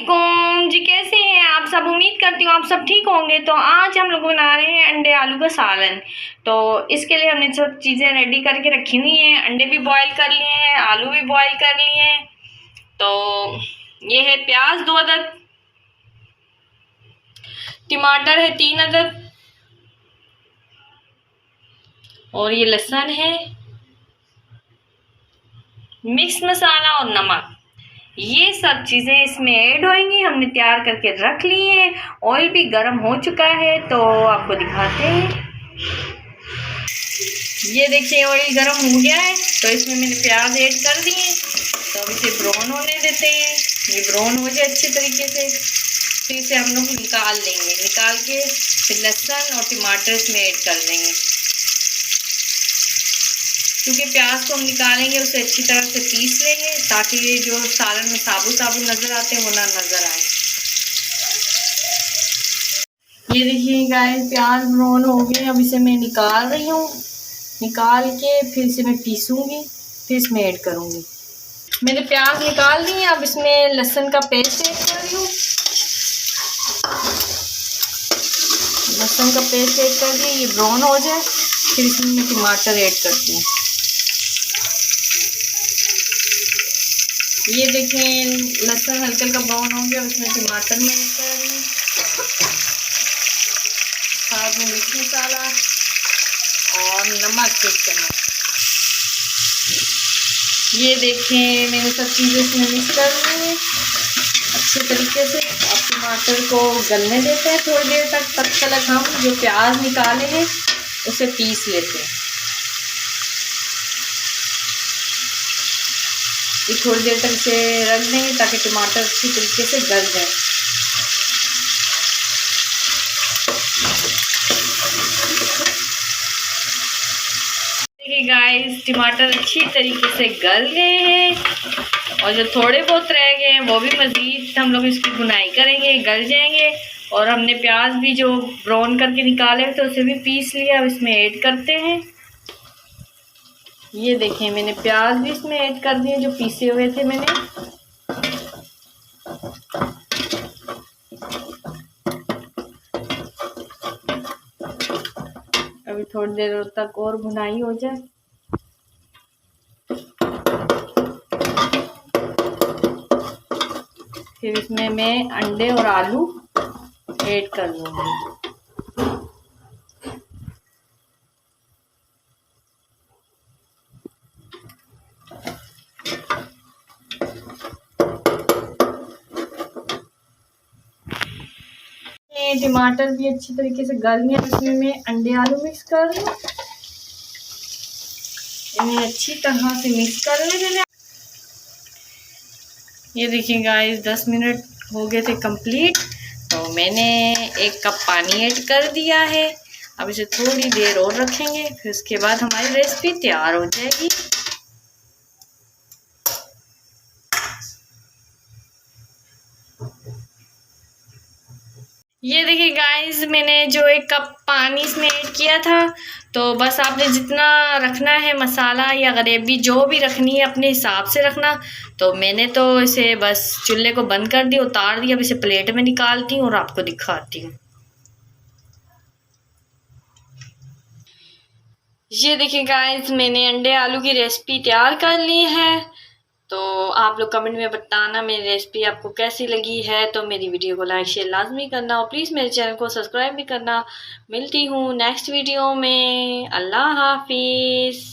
वालेकुम जी, कैसे हैं आप सब। उम्मीद करती हूँ आप सब ठीक होंगे। तो आज हम लोग बना रहे हैं अंडे आलू का सालन। तो इसके लिए हमने सब चीज़ें रेडी करके रखी हुई हैं। अंडे भी बॉईल कर लिए हैं, आलू भी बॉईल कर लिए हैं। तो ये है प्याज 2 अदद, टमाटर है 3 अदद, और ये लहसुन है, मिक्स मसाला और नमक। ये सब चीज़ें इसमें ऐड होंगी। हमने तैयार करके रख ली है। ऑयल भी गर्म हो चुका है, तो आपको दिखाते हैं। ये देखिए ऑयल गर्म हो गया है, तो इसमें मैंने प्याज ऐड कर दिए। तो अब इसे ब्राउन होने देते हैं। ये ब्राउन हो जाए अच्छे तरीके से, फिर इसे हम लोग निकाल लेंगे। निकाल के फिर लहसुन और टमाटर इसमें ऐड कर देंगे। क्योंकि प्याज को हम निकालेंगे उसे अच्छी तरह से पीस लेंगे, ताकि ये जो सालन में साबुत साबुत नज़र आते हैं वो ना नज़र आए। ये देखिए गाइस, प्याज ब्राउन हो गए। अब इसे मैं निकाल रही हूँ। निकाल के फिर इसे मैं पीसूँगी, फिर इसमें ऐड करूँगी। मैंने प्याज निकाल दी। अब इसमें लहसुन का पेस्ट ऐड कर रही हूँ। लहसुन का पेस्ट ऐड कर दिए। ये ब्राउन हो जाए, फिर इसमें मैं टमाटर ऐड करती हूँ। ये देखें लहसुन हल्का हल्का ब्राउन हो गया। उसमें टमाटर में ऐड कर रही हूँ, साथ में मिर्च मसाला और नमक एक चम्मच। ये देखें मैंने सब चीज़ें इसमें मिक्स कर ली हैं अच्छे तरीके से। अब टमाटर को गलने देते हैं थोड़ी देर तक, तब तक हम जो प्याज निकाले हैं उसे पीस लेते हैं। ये थोड़ी देर तक इसे रख देंगे ताकि टमाटर अच्छी तरीके से गल जाए। देखिए गाइस, टमाटर अच्छी तरीके से गल गए हैं, और जो थोड़े बहुत रह गए हैं वो भी मज़ीद हम लोग इसकी भुनाई करेंगे, गल जाएंगे। और हमने प्याज भी जो ब्राउन करके निकाले तो उसे भी पीस लिया। अब इसमें ऐड करते हैं। ये देखें मैंने प्याज भी इसमें ऐड कर दिए जो पीसे हुए थे मैंने। अभी थोड़ी देर तक और भुनाई हो जाए। फिर इसमें मैं अंडे और आलू ऐड कर दूँगी। टमाटर भी अच्छी तरीके से गल गए। इसमें मैं अंडे आलू मिक्स कर रही हूँ। इन्हें अच्छी तरह से मिक्स कर लेंगे। ये देखिए गाइस, 10 मिनट हो गए थे कंप्लीट। तो मैंने 1 कप पानी ऐड कर दिया है। अब इसे थोड़ी देर और रखेंगे, फिर उसके बाद हमारी रेसिपी तैयार हो जाएगी। ये देखिए गाइस, मैंने जो 1 कप पानी इसमें ऐड किया था। तो बस आपने जितना रखना है मसाला या ग्रेवी जो भी रखनी है अपने हिसाब से रखना। तो मैंने तो इसे बस चूल्हे को बंद कर दिया, उतार दिया। अब इसे प्लेट में निकालती हूँ और आपको दिखाती हूँ। ये देखिए गाइस, मैंने अंडे आलू की रेसिपी तैयार कर ली है। तो आप लोग कमेंट में बताना मेरी रेसिपी आपको कैसी लगी है। तो मेरी वीडियो को लाइक शेयर लाजमी करना, और प्लीज़ मेरे चैनल को सब्सक्राइब भी करना। मिलती हूँ नेक्स्ट वीडियो में। अल्लाह हाफिज़।